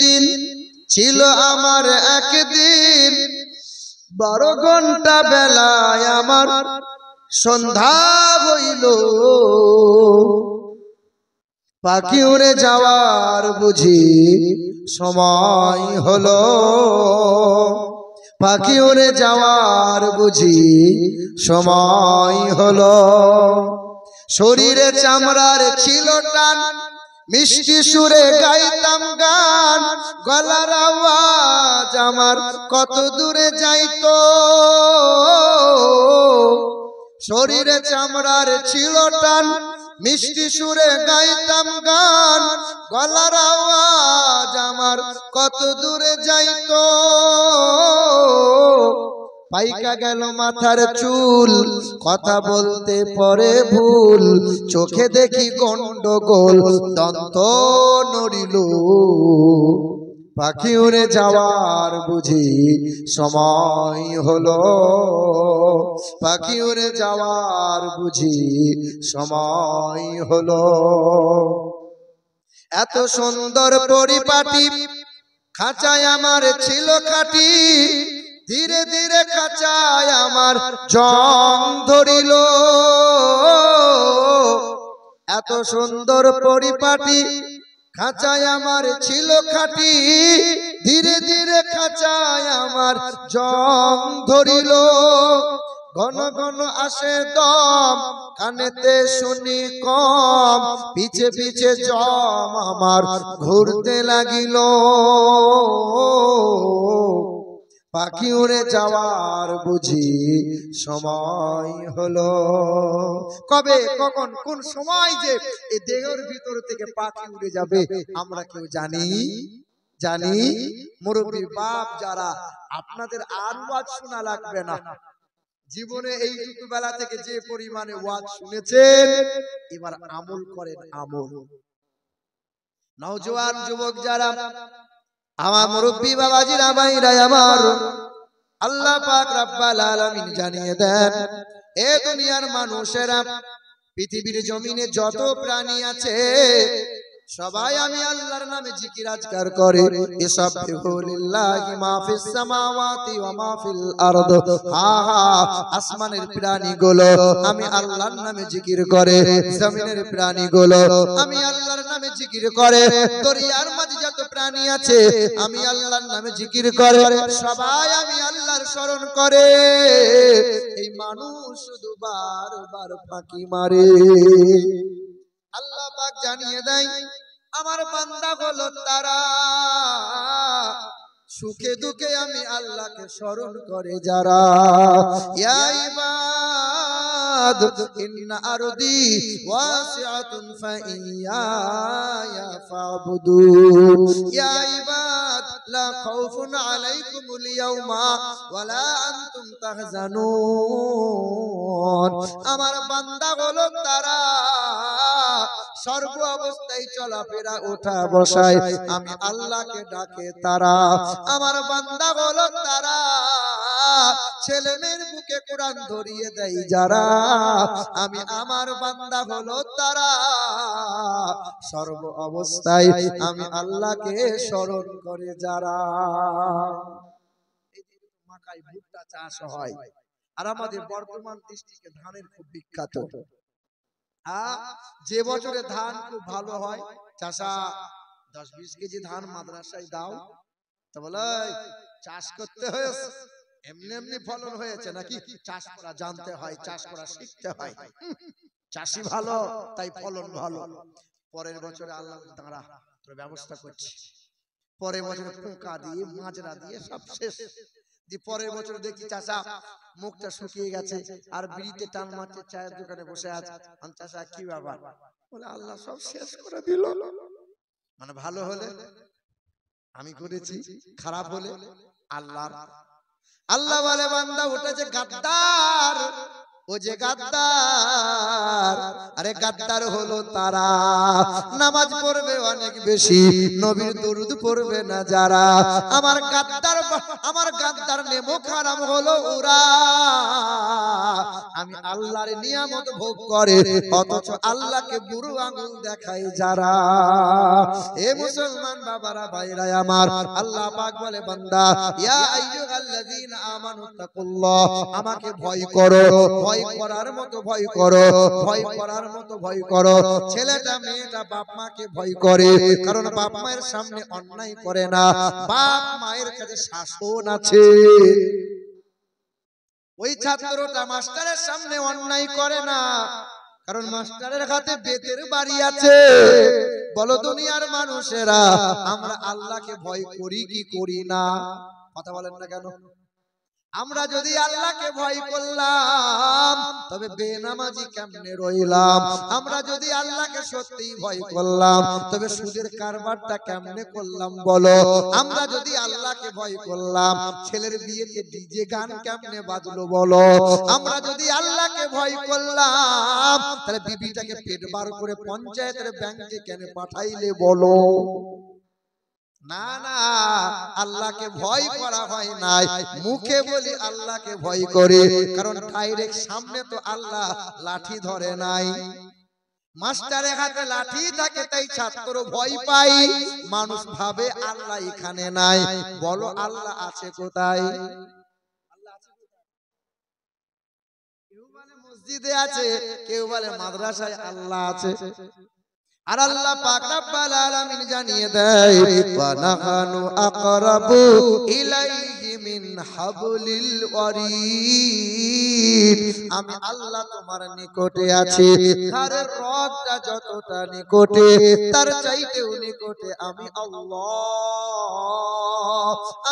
দিন ছিল আমার একদিন 12 ঘন্টা বেলায় আমার সন্ধ্যা হইল পাখি উড়ে যাওয়ার বুঝি সময় হলো পাখি উড়ে যাওয়ার বুঝি সময় হলো শরীরে চামড়ার ছিল টান মিষ্টি সুরে গাইতাম গান গলার আওয়াজ আমার কত দূরে যাইতো শরীরে চামড়ার ছিল টান মিষ্টি সুরে গাইতাম গান গলার আওয়াজ আমার কত দূরে যাইতো পাইকা গেল মাথার চুল কথা বলতে পরে ভুল চোখে দেখি গন্ডগোল দন্ত নড়িল পাখি উড়ে যাওয়ার বুঝি সময় হলো পাখি উড়ে যাওয়ার বুঝি সময় হলো এত সুন্দর পরিপাটি খাঁচায় আমার ছিল খাঁটি ধীরে ধীরে খাঁচায় আমার জং ধরিল এত সুন্দর পরিপাটি খাঁচায় আমার ছিল খাঁটি ধীরে ধীরে খাঁচায় আমার জং ধরিল ঘন ঘন আসে দম কানেতে শুনি কম পিছে পিছে জম আমার ঘুরতে লাগিল পাখি উড়ে যাওয়ার বুঝি সময় হলো কবে কখন কোন সময় যে এই দেহের ভিতর থেকে পাখি উড়ে যাবে আমরা কেউ জানি মুরব্বী বাপ যারা আপনাদের আর ওয়াজ শোনা লাগবে না জীবনে এইটুকু বেলা থেকে যে পরিমাণে ওয়াজ শুনেছেন এবার আমল করেন আমল নওজোয়ান যুবক যারা আমার মুরব্বী বাবাজিরা ভাইরা আমার আল্লাহ পাক রব্বুল আলামিন জানিয়ে দেন এ দুনিয়ার মানুষেরা পৃথিবীর জমিনে যত প্রাণী আছে সবাই আমি আল্লাহর নামে জিকির আজকার করে ইসাববিহু লিল্লাহি মা ফিস সামাওয়াতি ওয়া মা ফিল আরদ হা হা আসমানের প্রাণীগুলো আমি আল্লাহর নামে জিকির করে জমিনের প্রাণীগুলো আমি আল্লাহর নামে জিকির করে দরিয়ার মাঝে যত প্রাণী আছে আমি আল্লাহর নামে জিকির করে সবাই আমি আল্লাহর শরণ করে এই মানুষ শুধু বারবার ফাঁকি মারে আল্লাহ পাক জানিয়ে দেয় আমার বান্দা হলো তারা সুখে দুঃখে আমি আল্লাহকে স্মরণ করে যারা ইয়া ইবাদ ইন্না আরদি ওয়াসিআতুন ফাইয়ায়া ফাবুদুন ইয়া ইবাদ লা খাউফুন আলাইকুমুল ইয়াওমা ওয়ালা আনতুম তাহজানুন আমার বান্দা হলো তারা সর্ব অবস্থায় চলাফেরা ওঠা বসায় আমি আল্লাহকে ডাকে তারা আমার বান্দা হলো তারা ছেলে মেয়ের বুকে কোরআন ধরিয়ে দেয় যারা আমি আমার বান্দা হলো তারা সর্ব অবস্থায় আমি আল্লাহকে স্মরণ করে যারা মাকাই ভুট্টা চাষ হয় আর আমাদের বর্তমান ডিস্ট্রিক্টে ধানের খুব বিখ্যাত যে বছরে ধান খুব ভালো হয় চাষা 10-20 কেজি ধান মাদ্রাসায় দাও তো বলে চাষ করতে হয়েছে এমনি এমনি ফলন হয়েছে নাকি চাষ করা জানতে হয় চাষ করা শিখতে হয় চাষি ভালো তাই ফলন ভালো পরের বছরে আল্লাহ দাঁড়া তোর ব্যবস্থা করছি পরের বছরে পোকা দিয়ে মাজরা দিয়ে সব শেষ পরের বছর দেখি চাষা মুখটা শুকিয়ে গেছে আর বিড়িতে টান মারছে চায়ের দোকানে বসে আছে চাষা কি ব্যাপার বলে আল্লাহ সব শেষ করে দিল মানে ভালো হলে আমি করেছি খারাপ হলে আল্লাহ আল্লাহ বলে বান্দা ওটা যে গাদ্দার ও যে গাদ্দার, আরে গাদ্দার হলো তারা নামাজ পড়বে অনেক বেশি, নবীর দরুদ পড়বে না যারা। আমার গাদ্দার নেমো খারাপ হলো ওরা। আমি আল্লাহর নিয়ামত ভোগ করে অথচ আল্লাহকে বুড়ো আঙুল দেখায় যারা। এ মুসলমান বাবারা ভাইরা আমার, আল্লাহ পাক বলে বান্দা ইয়া আইয়ুহাল্লাযীনা আমানু তাকুল্লাহ, আমাকে ভয় করো, ভয় করার মতো ভয় করো, ভয় করার মতো ভয় করো। ছেলেটা মেয়েটা বাপ মাকে ভয় করে, কারণ বাপ মায়ের সামনে অন্যায় করে না, বাপ মায়ের কাছে শাসন আছে। ওই ছাত্রটা মাস্টারের সামনে অন্যায় করে না, কারণ মাস্টারের হাতে বেতের বাড়ি আছে। বলো দুনিয়ার মানুষেরা, আমরা আল্লাহকে ভয় করি কি করি না? কথা বলেন না কেন? আমরা যদি আল্লাহকে ভয় করলাম তবে বেনামাজি কেমনে রইলাম? আমরা যদি আল্লাহকে সত্যিই ভয় করলাম তবে সুদের কারবারটা কেমনে করলাম বলো? আমরা যদি আল্লাহকে ভয় করলাম ছেলের বিয়েতে ডিজে গান কেমনে বাজলো বলো? আমরা যদি আল্লাহকে ভয় করলাম তাহলে বিবিটাকে পেট বার করে পঞ্চায়েতের ব্যাংকে কেন পাঠাইলে বলো? না না, আল্লাহকে ভয় করা হয় নাই, মুখে বলি আল্লাহকে ভয় করে, কারণ ডাইরেক্ট সামনে তো আল্লাহ লাঠি ধরে নাই। মাস্টারের হাতে লাঠি থাকে তাই ছাত্র ভয় পাই, মানুষ ভাবে আল্লাহ এখানে নাই। বলো আল্লাহ আছে কোথায়? কেউ বলে মসজিদে আছে, কেউ বলে মাদ্রাসায় আল্লাহ আছে। আর আল্লাহ পাক রব্বুল আলামিন জানিয়ে দেয় ওয়া নাহানু আকরাবু ইলাইহি মিন হাবলিল ওয়ারিদ, আমি আল্লাহ তোমার নিকটে আছি, ঘরের রগটা যতটা নিকটে তার চাইতেও নিকটে আমি আল্লাহ।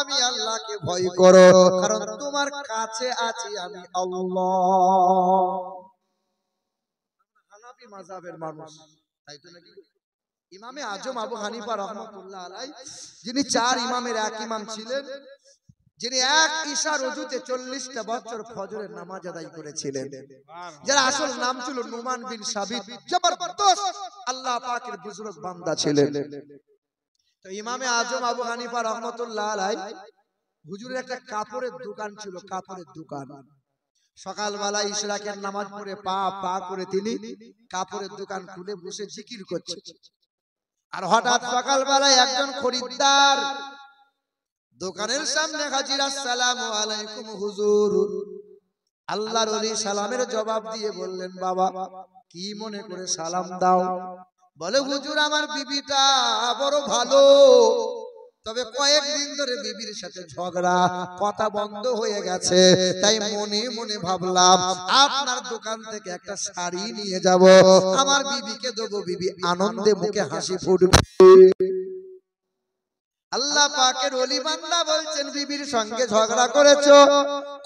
আমি আল্লাহকে ভয় করো, কারণ তোমার কাছে আছি আমি আল্লাহ। হানাফি মাযহাবের মানুষ, তাই তো নাকি? ইমামে আজম আবু হানিফা রাহমাতুল্লাহ আলাইহি, যিনি চার ইমামের এক ইমাম ছিলেন, যিনি এক ইশার ওযুতে 40টা বছর ফজরের নামাজ আদায় করেছিলেন, যার আসল নাম ছিল নুমান বিন সাবিত, জবরদস্ত আল্লাহ পাকের বুজুর্গ বান্দা ছিলেন। তো ইমামে আজম আবু হানিফা রাহমাতুল্লাহ আলাইহি হুজুরের একটা কাপড়ের দোকান ছিল, কাপড়ের দোকান। সকালবেলা ইশরাকের নামাজ পড়ে পা পা করে তিনি কাপড়ের দোকান খুলে বসে জিকির করছে। আর হঠাৎ সকালবেলায় একজন খরিদ্দার দোকানের সামনে হাজির। আসসালামু আলাইকুম হুজুর। আল্লাহর ওলি সালামের জবাব দিয়ে বললেন, বাবা কি মনে করে সালাম দাও? বলে, হুজুর আমার বিবিটা বড় ভালো, তবে কয়েকদিন ধরে বিবির সাথে ঝগড়া, কথা বন্ধ হয়ে গেছে, তাই মনে মনে ভাবলাম আপনার দোকান থেকে একটা শাড়ি নিয়ে যাব, আমার বিবিকে দেবো, বিবি আনন্দে মুখে হাসি ফুটবে। আল্লাহ পাকের ওলি বান্দা বলছেন, বিবির সঙ্গে ঝগড়া করেছো,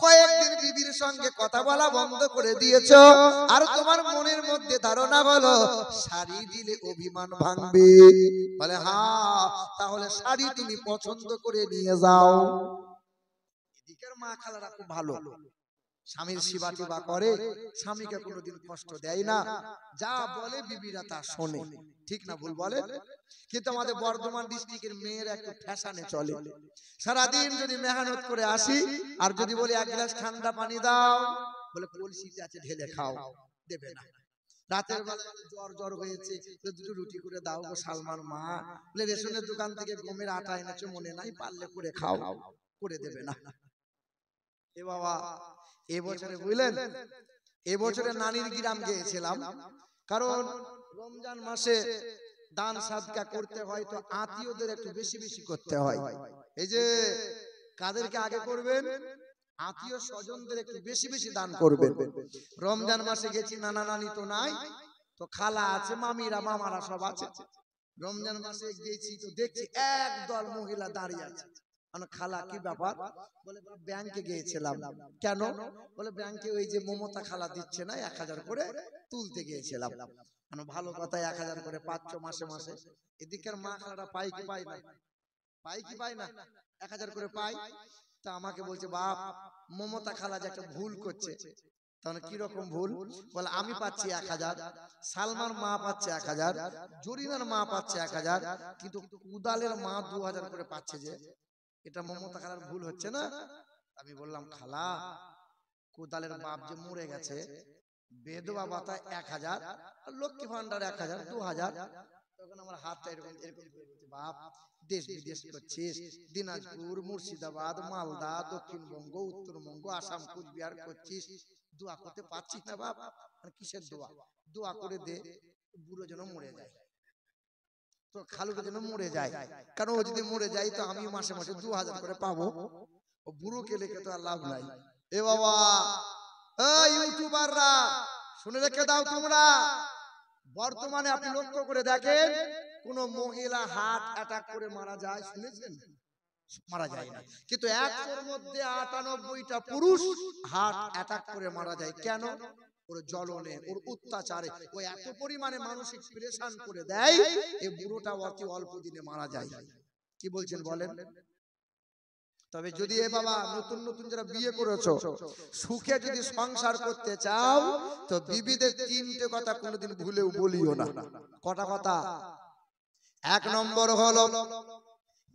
কয়েকদিন বিবির সঙ্গে কথা বলা বন্ধ করে দিয়েছো, আর তোমার মনের মধ্যে ধারণা হলো শাড়ি দিলে অভিমান ভাঙবে। বলে, হ্যাঁ, তাহলে শাড়ি তুমি পছন্দ করে নিয়ে যাও। এদিকের মা খালারা খুব ভালো, স্বামীর সেবা টেবা করে, স্বামীকে কোনোদিন কষ্ট দেয় না, যা বলে বিবিরা তা শোনে, ঠিক না ভুল বলে? কিন্তু আমাদের বর্ধমান ডিস্ট্রিক্টের মেয়েরা একটু ফ্যাশনে চলে। সারাদিন যদি মেহনত করে আসি আর যদি বলি এক গ্লাস ঠান্ডা পানি দাও, বলে কলসিতে আছে ঢেলে খাও, দেবে না। রাতের বেলা জ্বর জ্বর হয়েছে, দুটো রুটি করে দাও গো সালমান মা, বলে রেশনের দোকান থেকে গমের আটা এনেছো মনে নাই, পারলে করে খাও, করে দেবে না। এ বাবা, এবছরে বুঝলেন, এবছরে নানির গ্রাম গিয়েছিলাম, কারণ রমজান মাসে দান সাদকা করতে হয়, তো আত্মীয়দের একটু বেশি বেশি করতে হয়। এই যে কাদেরকে আগে করবেন? আত্মীয় স্বজনদের একটু বেশি বেশি দান করবেন। রমজান মাসে গেছি, নানা নানি তো নাই, তো খালা আছে, মামিরা মামারা সব আছে। রমজান মাসে গেছি তো দেখছি একদল মহিলা দাঁড়িয়ে আছে। খালা কি ব্যাপার? বলে ব্যাংকে গিয়েছিলাম। কেন? বলে ব্যাংকে ওই যে মমতা খালা দিচ্ছে না 1000 করে, তুলতে গিয়েছিলাম। ভালো কথা, 1000 করে পাচ্ছ মাসে মাসে। এদিকের মা খালারা পাই কি পাই না? পাই কি পাই না? 1000 করে পাই। তা আমাকে বলছে, বাপ মমতা খালা যে একটা ভুল করছে, তাহলে কি রকম ভুল? বলে আমি পাচ্ছি 1000, সালমান মা পাচ্ছে 1000, জরিনার মা পাচ্ছে 1000, কিন্তু কুদালের মা 2000 করে পাচ্ছে, যে এটা মমতা খালার ভুল হচ্ছে না? আমি বললাম খালা, কোদালের বাপ যে মরে গেছে, বেদবা ভাতা 1000, আর লক্ষ্মী ভান্ডার 1000, 2000। তখন আমার হাতটা এরকম এরকম করে বলছে, বাপ দেশ বিদেশ করছিস, দিনাজপুর, মুর্শিদাবাদ, মালদা, দক্ষিণবঙ্গ, উত্তরবঙ্গ, আসাম, কুচবিহার করছিস, দোয়া করতে পারছিস না বাপ? কিসের দোয়া? দোয়া করে দে বুড়ো যেন মরে যায়, তো খালুটা যেন মরে যায়, কারণ ও যদি মরে যায় তো আমি মাসে মাসে 2000 করে পাবো, ও বুড়োকে লেখে তো আর লাভ নাই। এ বাবা, ইউটিউবাররা শুনে রেখে দাও, তোমরা বর্তমানে আপনি লক্ষ্য করে দেখেন, কোন মহিলা হার্ট অ্যাটাক করে মারা যায়, শুনেছেন? মারা যায় না, কিন্তু 100-এর মধ্যে 98টা পুরুষ হার্ট অ্যাটাক করে মারা যায়। কেন? ওর জ্বলনে, ওর অত্যাচারে ও এত পরিমাণে মানসিক প্রেশান করে দেয়, এই বুড়োটা অতি অল্প দিনে মারা যায়। কি বলছেন বলেন? তবে যদি এ বাবা নতুন নতুন যারা বিয়ে করেছো, সুখে যদি সংসার করতে চাও, তো বিবিদের 3টে কথা কোনোদিন ভুলেও বলিও না। কটা কথা? 1 নম্বর হলো,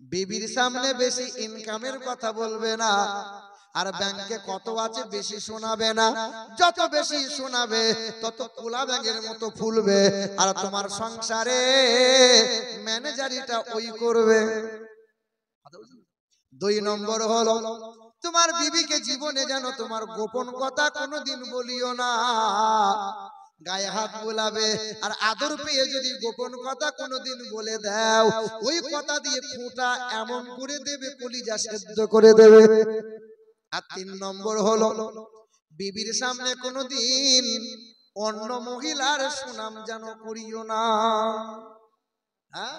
বিবির সামনে বেশি ইনকামের কথা বলবে না, আর ব্যাংকে কত আছে বেশি শোনাবে না। যত বেশি শোনাবে তত কোলা ব্যাঙের মতো ফুলবে, আর তোমার সংসারে ম্যানেজারিটা ওই করবে। 2 নম্বর হলো, তোমার বিবিকে জীবনে যেন তোমার গোপন কথা কোনোদিন বলিও না। গায়ে হাত বোলাবে, আর আদর পেয়ে যদি গোপন কথা কোনোদিন বলে দাও, ওই কথা দিয়ে খোঁটা এমন করে দেবে, কলিজা সেদ্ধ করে দেবে। আর 3 নম্বর হলো, বিবির সামনে কোনোদিন অন্য মহিলার সুনাম যেন করিও না। হ্যাঁ,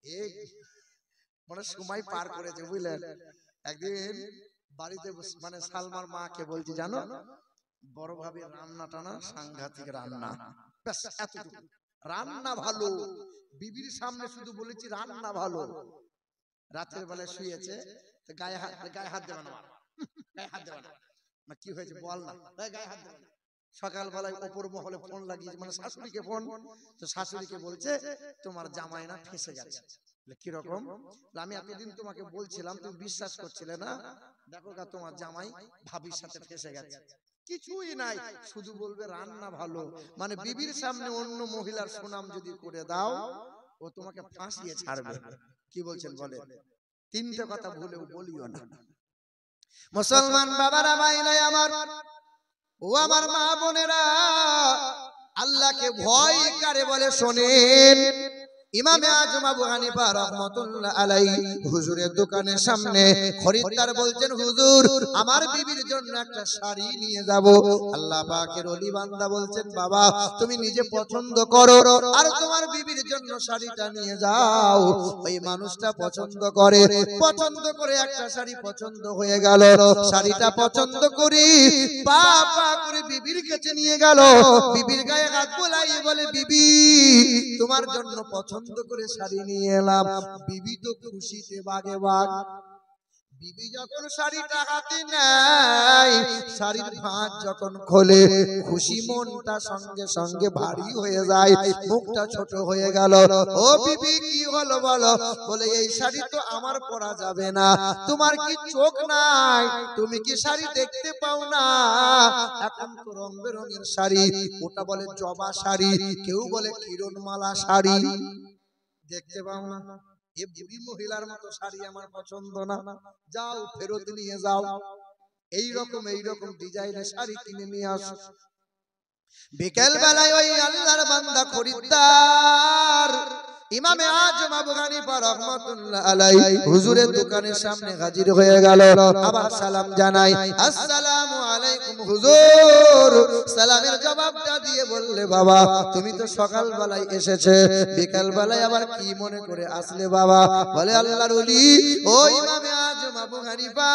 এই মানে সময় পার করেছে, বুঝলেন? একদিন বাড়িতে মানে সালমার মাকে বলছি, জানো বড় ভাবে রান্না টানা সাংঘাতিক রান্না, ব্যাস এতটুকু, রান্না ভালো। বিবির সামনে শুধু বলেছি রান্না ভালো। রাতের বেলায় শুয়েছে, গায়ে হাত দেবে না, গায়ে হাত দেবে না, কি হয়েছে বল না, গায়ে হাত দেবে না। সকাল বেলায় ওপর মহলে ফোন লাগিয়েছে, মানে শাশুড়িকে ফোন, তো শাশুড়িকে বলছে তোমার জামাই না ফেঁসে গেছে। কিরকম? আমি এতদিন তোমাকে বলছিলাম, তুমি বিশ্বাস করছিলে না, দেখো গা তোমার জামাই ভাবির সাথে ফেঁসে গেছে। কিছুই নাই, শুধু বলবে রান্না ভালো। মানে বিবির সামনে অন্য মহিলার সুনাম যদি করে দাও, ও তোমাকে ফাঁসিয়ে ছাড়বে। কি বলছেন বলে? 3টে কথা ভুলেও বলিও না। মুসলমান বাবারা, ভাইরা আমার, ও আমার মা বোনেরা, আল্লাহকে ভয় কারে বলে শোনেন। ইমামে আজম আবু হানিফা রাহমাতুল্লাহ আলাইহি হুজুরের দোকানের সামনে খরিদ্দার বলছেন, হুজুর আমার বিবির জন্য একটা শাড়ি নিয়ে যাব। আল্লাহ পাকের ওলি বান্দা বলছেন, বাবা তুমি নিজে পছন্দ করো আর তোমার বিবির জন্য শাড়িটা নিয়ে যাও। ওই মানুষটা পছন্দ করে একটা শাড়ি পছন্দ হয়ে গেল। শাড়িটা পছন্দ করি পা করে বিবির কাছে নিয়ে গেল। বিবির গায়ে হাত বুলাইয়ে বলে, বিবি তোমার জন্য পছন্দ করে শাড়ি নিয়ে এলাম। বিবি তো খুশিতে বাগে বাগ। বিবি যখন শাড়িটা হাতে নেয়, শাড়ির ভাঁজ যখন খোলে, খুশি মনটা সঙ্গে সঙ্গে ভারী হয়ে যায়, মুখটা ছোট হয়ে গেল। ও বিবি কি হলো বলো? বলে এই শাড়ি তো আমার পরা যাবে না। তোমার কি চোখ নাই? তুমি কি শাড়ি দেখতে পাও না? এখন তো রং বেরঙের শাড়ি, ওটা বলে জবা শাড়ি, কেউ বলে কিরণমালা শাড়ি, দেখতে পাও না? এ বুড়ি মহিলার মতো শাড়ি আমার পছন্দ না, যাও ফেরত নিয়ে যাও। এইরকম ডিজাইনের শাড়ি কিনে নিয়ে আসো। বিকেল বেলায় ওই আল্লাহর বান্দা খরিদ্দার ইমামে আজম আবু হানিফা রাহমাতুল্লাহ আলাইহি হুজুরের দোকানের সামনে হাজির হয়ে গেল। আবার সালাম জানাই, আসসালামু আলাইকুম হুজুর। সালামের জবাবটা দিয়ে বললে, বাবা তুমি তো সকাল বেলায় এসেছে, বিকাল বেলায় আবার কি মনে করে আসলে বাবা? বলে, আল্লাহর ওলি ও ইমামে আজম আবু হানিফা,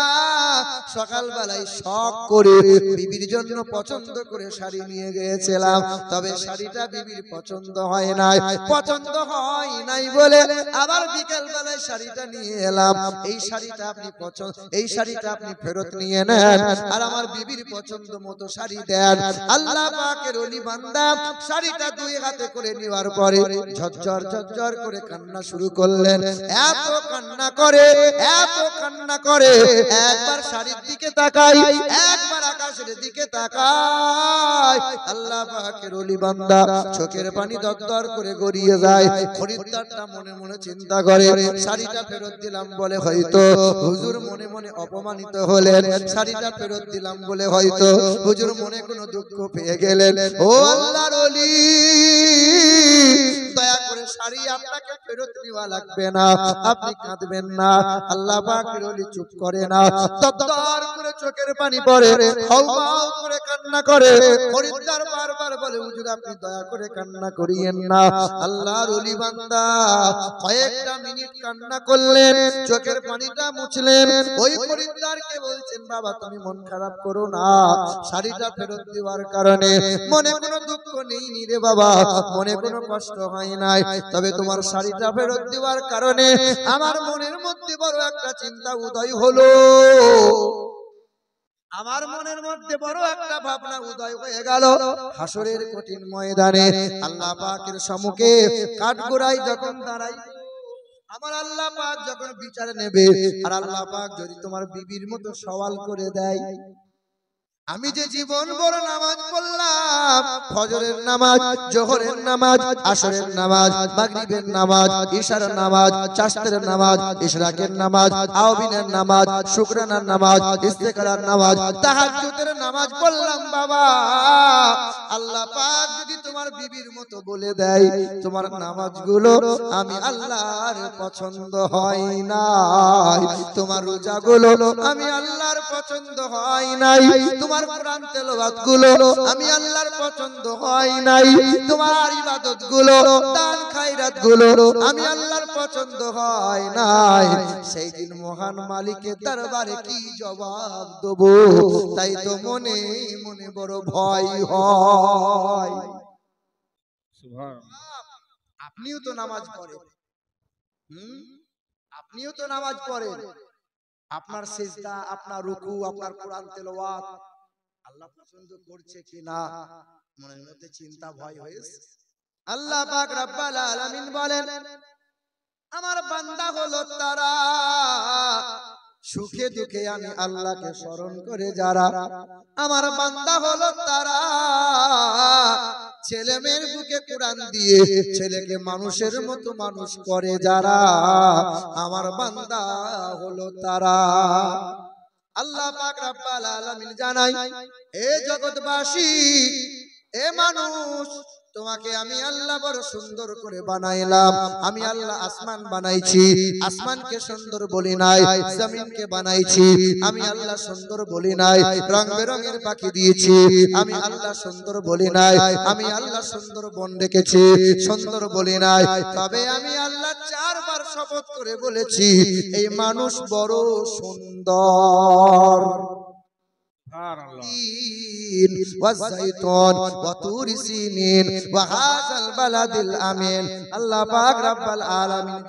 সকাল বেলায় শখ করে বিবির জন্য পছন্দ করে শাড়ি নিয়ে গিয়েছিলাম, তবে শাড়িটা বিবির পছন্দ হয় নাই। পছন্দ হয় হয় নাই বলে আবার বিকেল বেলায় শাড়িটা নিয়ে এলাম। এই শাড়িটা আপনি পছন্দ, এই শাড়িটা আপনি ফেরত নিয়ে নেন আর আমার বিবির পছন্দ মতো শাড়ি দেন। আল্লাহ পাকের ওলি বান্দা শাড়িটা দুই হাতে করে নেওয়ার পরে ঝরঝর ঝরঝর করে কান্না শুরু করলেন। এত কান্না করে, এত কান্না করে, একবার শাড়ির দিকে তাকাই, একবার আকাশের দিকে তাকাই। আল্লাহ পাকের ওলি বান্দা চোখের পানি দরদর করে গড়িয়ে যায়। খরিদ্দারটা মনে মনে চিন্তা করে শাড়িটা ফেরত দিলাম বলে হয়তো হুজুর মনে মনে অপমানিত হলেন, শাড়িটা ফেরত দিলাম বলে হয়তো হুজুর মনে কোনো দুঃখ পেয়ে গেলেন। ও আল্লাহর ওলি, দয়া করে শাড়ি আপনাকে ফেরত নেওয়া লাগবে না, আপনি কাঁদবেন না। আল্লাহ পাকের ওলি চুপ করে না, দরদর করে চোখের পানি পড়ে, হাউমাউ করে কান্না করে। খরিদ্দার বারবার বলে হুজুর আপনি দয়া করে কান্না করিয়েন না। আল্লাহর ওলি বান্দা কয়েকটা মিনিট কান্না করলেন, চোখের পানিটা মুছলেন। ওই খরিদ্দারকে বলছেন বাবা তুমি মন খারাপ করো না, শাড়িটা ফেরত দেওয়ার কারণে মনে কোনো দুঃখ নেই রে বাবা, মনে কোনো কষ্ট হয় নাই, তবে তোমার শাড়িটা ফেরত দেওয়ার কারণে আমার মনের মধ্যে বড় একটা চিন্তা উদয় হলো, আমার মনের মধ্যে বড় একটা ভাবনা উদয় হয়ে গেল। হাসরের কঠিন ময়দানে আল্লাহ পাকের সম্মুখে কাঠগড়ায় যখন দাঁড়াই, আমার আল্লাহ পাক যখন বিচার নেবে, আর আল্লাহ পাক যদি তোমার বিবির মতো সওয়াল করে দেয়, আমি যে জীবন ভর নামাজ পড়লাম, ফজরের নামাজ, জোহরের নামাজ, আসরের নামাজ, মাগরিবের নামাজ, ইশার নামাজ, চাশতের নামাজ, ইশরাকের নামাজ, আওবিনের নামাজ, শুকরানার নামাজ, ইস্তেকারার নামাজ, তাহাজ্জুদের নামাজ পড়লাম বাবা, আল্লাহ পাক যদি তোমার বিবির মতো বলে দেয় তোমার নামাজগুলো আমি আল্লাহর পছন্দ হয় নাই, তোমার রোজাগুলো আমি আল্লাহর পছন্দ হয় নাই, তোমার কোরআন তেলাওয়াত গুলো আমি আল্লাহর পছন্দ হয় নাই, তোমার ইবাদত গুলো, দান খায়রাত গুলো আমি আল্লাহর পছন্দ হয় নাই, সেই দিন মহান মালিকের দরবারে কি জবাব দেব? তাই তো মনে মনে বড় ভয় হয়। সুবহানাল্লাহ। আপনিও তো নামাজ পড়েন, আপনিও তো নামাজ পড়েন, আপনার সিজদা, আপনার রুকু, আপনার কোরআন তেলাওয়াত আল্লাহ পছন্দ করছে কিনা মনের মধ্যে চিন্তা ভয় হয়েছে। আল্লাহ পাক রব্বুল আলামিন বলেন আমার বান্দা হলো তারা সুখে দুঃখে আমি আল্লাহকে স্মরণ করে যারা, আমার বান্দা হলো তারা ছেলে মেয়ের বুকে কোরআন দিয়ে ছেলেকে মানুষের মতো মানুষ করে যারা, আমার বান্দা হলো তারা। আল্লাহ পাক রব্বুল আলামিন জানাই এ জগৎবাসী, এ মানুষ, তোমাকে আমি আল্লাহ বড় সুন্দর করে বানাইলাম। আমি আল্লাহ আসমান বানাইছি, আসমানকে সুন্দর বলি নাই, জমিনকে বানাইছি আমি আল্লাহ সুন্দর বলি নাই, রং বেরঙের পাখি দিয়েছি আমি আল্লাহ সুন্দর বলি নাই, আমি আল্লাহ সুন্দর বন রেখেছি সুন্দর বলি নাই, তবে আমি আল্লাহ চারবার শপথ করে বলেছি এই মানুষ বড় সুন্দর। আল্লাহ পাক রব্বুল আলামিন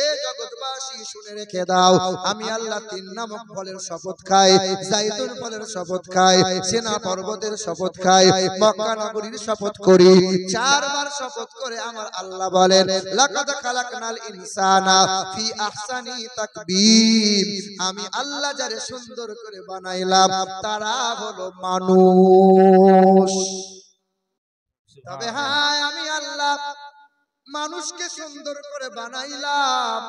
এ জগৎবাসী শুনে রেখে দাও, আমি আল্লাহ তিন নামক ফলের শপথ খাই, জাইতুন ফলের শপথ খাই, সিনা পর্বতের শপথ খাই, মক্কা নগরীর শপথ করি, চারবার শপথ করে আমার আল্লাহ বলেন লাকাদ খালাকনাল ইনসানা ফি আহসানি তাকবীর, আমি আল্লাহ যারে সুন্দর করে বানাইলাম তারা হলো মানুষ। তবে হ্যাঁ আমি আল্লাহ মানুষকে সুন্দর করে বানাইলাম,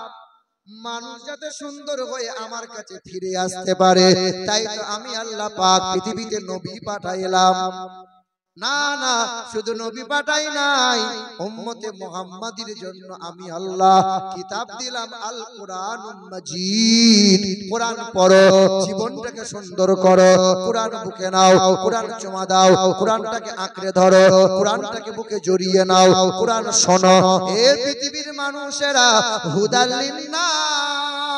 মানুষ যাতে সুন্দর হয়ে আমার কাছে ফিরে আসতে পারে, তাই তো আমি আল্লাহ পাক পৃথিবীতে নবী পাঠাইলাম। না না, শুধু নবী পাঠাই নাই, উম্মতে মুহাম্মাদীর জন্য আমি আল্লাহ কিতাব দিলাম আল কোরআনুল মাজিদ। কোরআন পড়ো, জীবনটাকে সুন্দর করো, কোরআন বুকে নাও, কোরআন চুমা দাও, কোরআনটাকে আঁকড়ে ধরো, কোরআনটাকে বুকে জড়িয়ে নাও, কোরআন শোনো। এই পৃথিবীর মানুষেরা হুদাল লিন্নাস,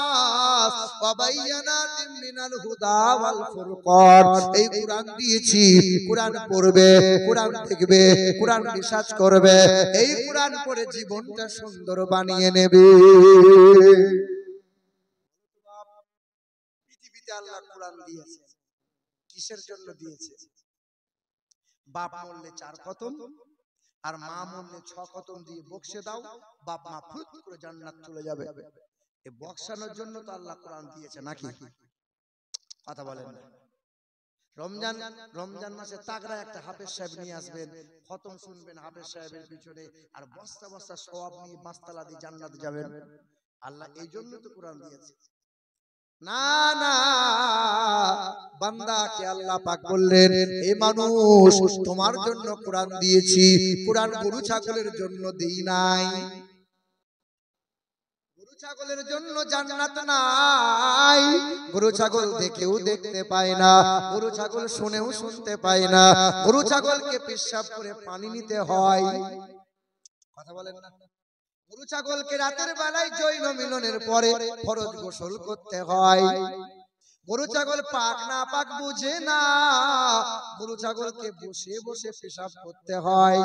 ওয়া বাইয়ানাতিন মিনাল হুদা ওয়াল ফুরকান। এই কোরআন দিয়েছি, কোরআন পড়বে, কোরআন দেখবে, কোরআন রিসার্চ করবে, এই কোরআন পড়ে জীবনটা সুন্দর বানিয়ে নেবে। পৃথিবীতে আল্লাহ কোরআন দিয়েছে, কিসের জন্য দিয়েছে? বাপ মরলে 4 খতম আর মা মরলে 6 খতম দিয়ে বক্সে দাও, বাপ মা ফুট করে জান্নাত চলে যাবে। এই বক্সানোর জন্য তো আল্লাহ কোরআন দিয়েছে, নাকি? কথা বলেন না। রমজান মাসে তাগড়া একটা হাফেজ সাহেব নিয়ে আসবেন, খতম শুনবেন হাফেজ সাহেবের পিছনে, আর বস্তা বস্তা সওয়াব নিয়ে মাসতালা দিয়ে জান্নাতে যাবেন। আল্লাহ এই জন্য তো কোরআন দিয়েছে। না না, বান্দাকে আল্লাহ পাক বললেন, এই মানুষ তোমার জন্য কোরআন দিয়েছি, কোরআন গরু ছাগলের জন্য দেই নাই। গরু ছাগলের জন্য জান্নাত নাই। গরু ছাগল দেখেও দেখতে পায় না, গরু ছাগল শুনেও শুনতে পায় না, গরু ছাগলকে পেশাব করে পানি নিতে হয়। কথা বলেন না। গরু ছাগলকে রাতের বেলায় যৌন মিলনের পরে ফরজ গোসল করতে হয়। গরু ছাগল পাক না পাক বুঝে না, গরু ছাগলকে বসে বসে পেশাব করতে হয়,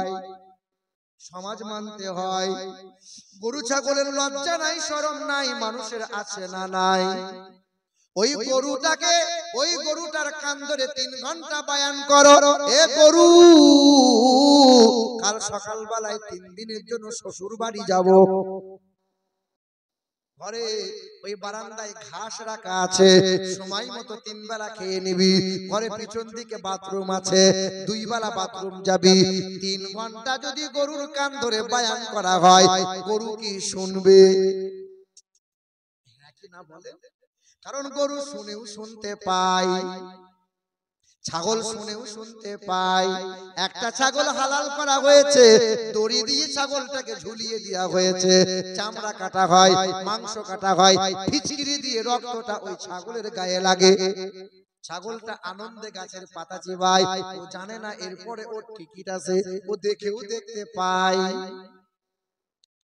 সমাজ মানতে হয়। গরু ছাগলের লজ্জা নাই, শরম নাই, মানুষের আছে না নাই? ওই গরুটার কান ধরে 3 ঘন্টা বয়ান করো, এ গরু কাল সকাল বেলায় 3 দিনের জন্য শ্বশুর বাড়ি যাব। ঘরে ওই বারান্দায় ঘাস রাখা আছে, সময় মতো 3 বেলা খেয়ে নিবি। ঘরে পিছন দিকে বাথরুম আছে, 2 বেলা বাথরুম যাবি। 3 ঘন্টা যদি গরুর কান ধরে বয়ান করা হয়, গরু কি শুনবে? হ্যাঁ কি না বলে? কারণ গরু শুনেও শুনতে পায়, ছাগল শুনেও শুনতে পায়। একটা ছাগল হালাল করা হয়েছে, দড়ি দিয়ে ছাগলটাকে ঝুলিয়ে দেওয়া হয়েছে, চামড়া কাটা হয়, মাংস কাটা হয়, ফিচকিরি দিয়ে রক্তটা ওই ছাগলের গায়ে লাগে। ছাগলটা আনন্দে গাছের পাতা চিবায়, ও জানে না এরপরে ওর টিকিট আছে, ও দেখেও দেখতে পায়।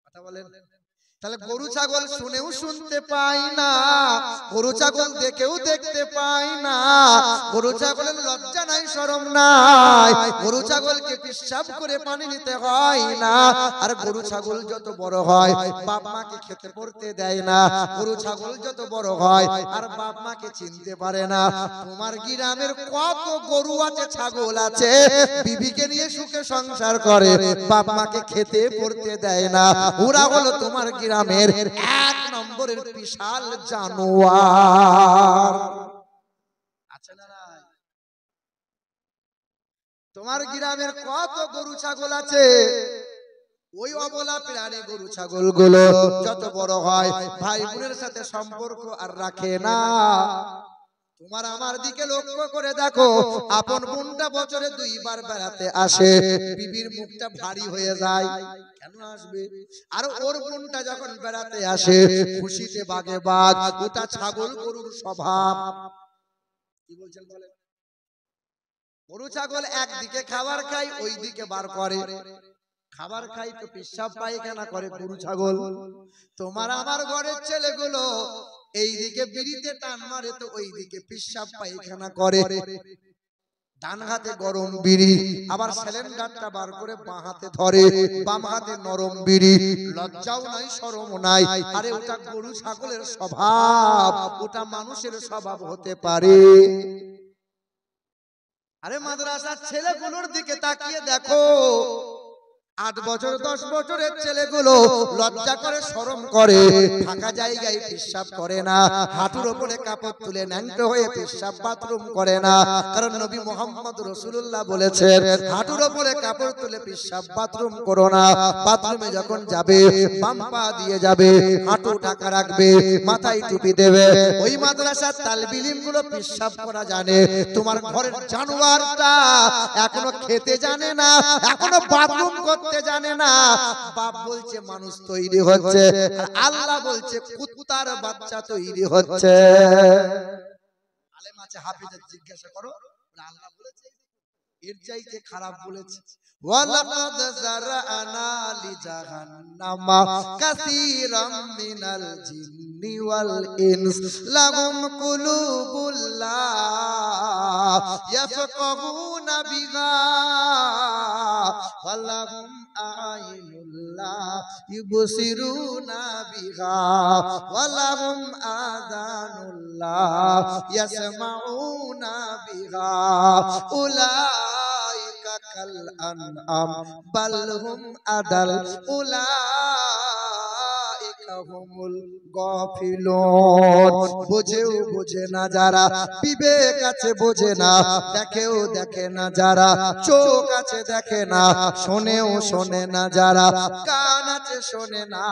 কথা বলেন। তাহলে গরু ছাগল শুনেও শুনতে পায় না, গরু ছাগল দেখেও দেখতে পায় না, গরু ছাগলের লজ্জা নাই, শরম নাই, গরু ছাগলকে পেশাব করে পানি নিতে হয় না। আর গরু ছাগল যত বড় হয়, বাপ মাকে খেতে পড়তে দেয় না। গরু ছাগল যত বড় হয় আর বাপ মাকে চিনতে পারে না। তোমার গ্রামের কত গরু আছে, ছাগল আছে, বিবিকে নিয়ে সুখে সংসার করে, বাপ মাকে খেতে পড়তে দেয় না। ওরা হলো তোমার গ্রামের 1 নম্বরের বিশাল জানোয়ার। আছে না নাই? তোমার গ্রামের কত গরু ছাগল আছে, ওই অবলা প্রাণী গরু ছাগল গুলো যত বড় হয়, ভাই বোনের সাথে সম্পর্ক আর রাখে না। তোমার আমার দিকে লক্ষ্য করে দেখো, আপন বোনটা বছরে 2 বার বেড়াতে আসে, বিবির মুখটা ভারী হয়ে যায়। কেন আসবে? আর ওর বোনটা যখন বেড়াতে আসে, খুশিতে বাগে বাগ। ওটা ছাগল গরুর স্বভাব। কি বলছেন বলেন? গরু ছাগল একদিকে খাবার খায়, ওই দিকে বার করে। খাবার খাই তো পেশাব পায়খানা করে গরু ছাগল। তোমার আমার ঘরের ছেলেগুলো এইদিকে বিড়িতে টান মারে, তো ওইদিকে পেশাব পায়খানা করে। ডান হাতে গরম বিড়ি, আবার সিলিন্ডারটা বার করে বাঁ হাতে ধরে, বাম হাতে নরম বিড়ি। লজ্জাও নাই, শরম নাই। আরে ওটা গরু ছাগলের স্বভাব, ওটা মানুষের স্বভাব হতে পারে? আরে মাদ্রাসার ছেলেগুলোর দিকে তাকিয়ে দেখো, 8 বছর 10 বছরের ছেলেগুলো লজ্জা করে, শরম করে, ফাঁকা জায়গায় পেশাব করে না, হাঁটুর উপরে কাপড় তুলে ন্যাংটো হয়ে পেশাব বাথরুম করে না। কারণ নবী মুহাম্মদ রাসূলুল্লাহ বলেছেন, হাঁটুর উপরে কাপড় তুলে পেশাব বাথরুম করো না। বাথরুমে যখন যাবে, বাম পা দিয়ে যাবে, হাঁটু ঢাকা রাখবে, মাথায় টুপি দেবে। ওই মাদ্রাসার তালিবে ইলম গুলো পেশাব করা জানে, তোমার ঘরের জানোয়ারটা এখনো খেতে জানে না, এখনো বাথরুম করতে জানে না। বাপ বলছে মানুষ তৈরি হচ্ছে, আর আল্লাহ বলছে কুত্তার বাচ্চা তৈরি হচ্ছে। আলেম আছে, হাফেজের জিজ্ঞাসা করো, আল্লাহ বলেছে এর চাইতে খারাপ বলেছে। ওয়ালাকাদ যারানা লিজাহান্নামা কাসীরাম মিনাল জিন্নি জিন্নি ওয়াল ইনস লাহুম কুলুবুল লা ইয়াফকাহুনা বিহা ওয়া লাহুম আ'ইনুল লা ইউবসিরুনা বিহা ওয়া লাহুম আযানুল লা ইয়াসমাউনা বিহা উলাইকা কাল আনআম বাল হুম আদাল উলাইকা হুমুল গাফিলুন। বুঝেও বোঝে না যারা, বিবেক আছে বোঝে না, দেখেও দেখে না যারা, চোখ আছে দেখে না, শোনেও শোনে না যারা, কান আছে শোনে না,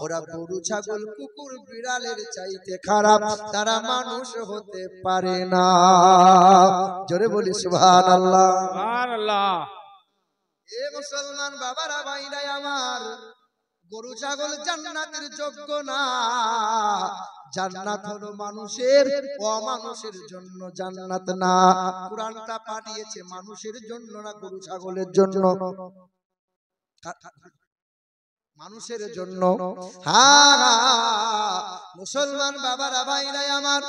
ওরা গরু ছাগল কুকুর বিড়ালের চাইতে খারাপ, তারা মানুষ হতে পারে না। জোরে বলি সুবহানাল্লাহ। সুবহানাল্লাহ। এ মুসলমান বাবারা ভাইরা আমার, গরু ছাগল জান্নাতের যোগ্য না। জান্নাত হলো মানুষের, অমানুষের জন্য জান্নাত না। কুরআনটা পাঠিয়েছে মানুষের জন্য না গরু ছাগলের জন্য? মানুষের জন্য। হ্যাঁ মুসলমান বাবারা ভাইরা আমার,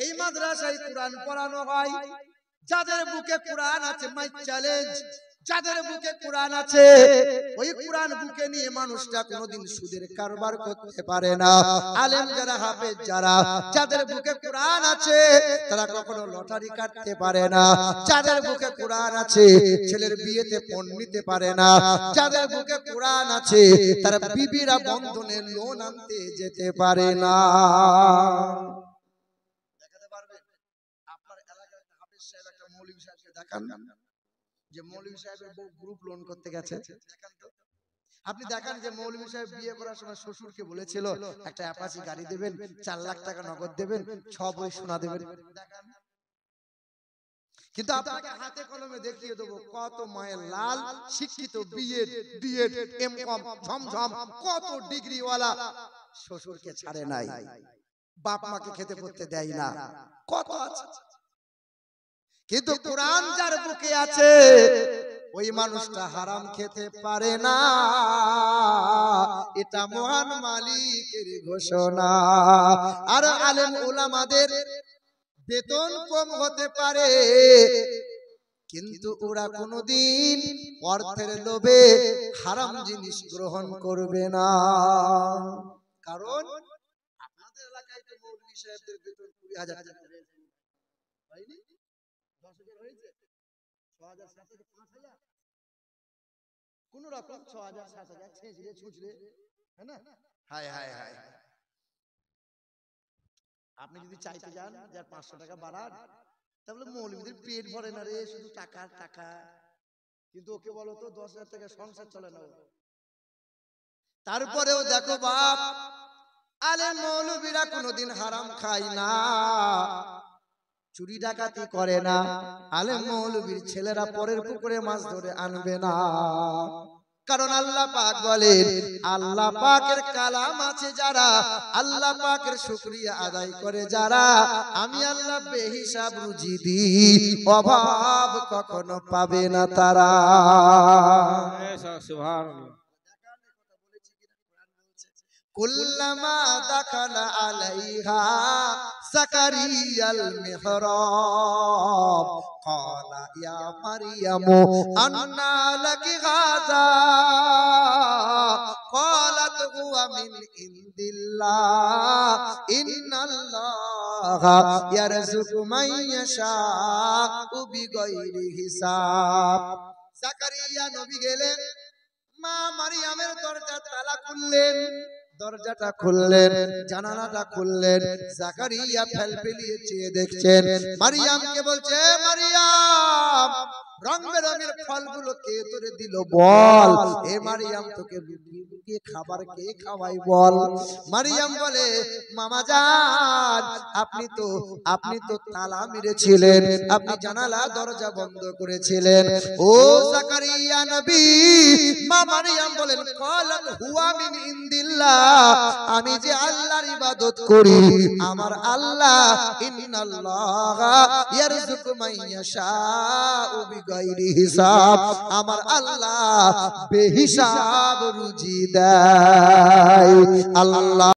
এই মাদ্রাসায় কুরআন পড়ানো হয়। যাদের বুকে কুরআন আছে, মাই চ্যালেঞ্জ, যাদের বুকে কুরআন আছে, ওই কুরআন বুকে নিয়ে মানুষটা কোনোদিন সুদের কারবার করতে পারে না। আলেম যারা, হাফেজ যারা, যাদের বুকে কুরআন আছে, তারা কখনো লটারি কাটতে পারে না। যাদের বুকে কুরআন আছে, ছেলের বিয়েতে পণ নিতে পারে না। যাদের বুকে কুরআন আছে, তারা বিবিরা বন্ধনে লোন আনতে যেতে পারে না। দেখাতে পারবেন? আপনার এলাকার হাফেজ সাহেব একটা মৌলভী সাহেবকে দেখান যে মৌলভী সাহেবের বউ গ্রুপ লোন করতে গেছে, দেখান তো। আপনি দেখান যে মৌলভী সাহেব বিয়ে করার সময় শ্বশুরকে বলেছিল একটা অ্যাপাচি গাড়ি দেবেন, 4 লাখ টাকা নগদ দেবেন, 6 বই সোনা দেবেন, দেখান। কিন্তু আপনাকে হাতে কলমে দেখিয়ে দেবো কত মায়ের লাল শিক্ষিত, বিএড এমকম ঝমঝম কত ডিগ্রিওয়ালা শ্বশুরকে ছাড়ে নাই, বাপ মাকে খেতে পড়তে দেয় না, কত আছে। কিন্তু কুরআন যার বুকে আছে, ওই মানুষটা হারাম খেতে পারে না। এটা মহান মালিকের ঘোষণা। আর আলেম উলামাদের বেতন কম হতে পারে, কিন্তু ওরা কোনোদিন অর্থের লোভে হারাম জিনিস গ্রহণ করবে না। কারণ আপনাদের এলাকায় তো মৌলভী সাহেবদের বেতন 20,000 টাকা হয়নি, 10,000 হয়েছে, 6,000 7,000 5,000 কোন রকম 6,000 7,000 ছেঁচড়ে ছুঁচড়ে, হ্যাঁ না? হায় হায় হায়। আপনি যদি চাইতে যান যে 500 টাকা বাড়ান, তাহলে মৌলভীদের পেট ভরে না রে, শুধু টাকা টাকা। কিন্তু ওকে বলো তো 10,000 টাকা সংসার চলে না। তারপরেও দেখো বাপ, আলেম মৌলভীরা কোনোদিন হারাম খায় না, চুরি ডাকাতি করে না। আলেম মৌলভীর ছেলেরা পরের পুকুরে মাছ ধরে আনবে না। কারণ আল্লাহ পাক বলেন, আল্লাহ পাকের কালাম আছে যারা, আল্লাহ পাকের শুকরিয়া আদায় করে যারা, আমি আল্লাহ বেহিসাব রুজি দিই, অভাব কখনো পাবে না তারা। সুবহানাল্লাহ। কুল্লামা দাখালা আলাইহা যাকারিয়াল মিহরাব ক্বালা ইয়া মারইয়ামু আন্না লাকি হাযা ক্বালাত হুয়া মিন ইনদিল্লাহ ইন্নাল্লাহা ইয়ারযুকু মান ইয়াশাউ বিগাইরি হিসাব। যাকারিয়া নবী গেলেন, মা মারইয়ামের দরজা তালা খুললেন, দরজাটা খুললেন, জানালাটা খুললেন। যাকারিয়া ফেলফেলিয়ে চেয়ে দেখছেন, মারিয়ামকে বলছে, মারিয়াম রং বেরঙের ফলগুলো কে তোরে দিল বল? এ মারিয়াম তোকে লুকিয়ে লুকিয়ে খাবার কে খাওয়াই বল? মারিয়াম বলে, মামা জান আপনি তো তালা মেরেছিলেন, আপনি জানালা দরজা বন্ধ করেছিলেন। ও যাকারিয়া নবী, মা মারিয়াম বলেন, ক্বালাত হুয়া মিন ইনদিল্লাহ, আমি যে আল্লাহর ইবাদত করি, আমার আল্লাহ ইন্নাল্লাহা ইয়ারযুকু মান ইয়াশাউ বিগাইরি হিসাব, আমার আল্লাহ বেহিসাব রুজি দেয়। আল্লাহ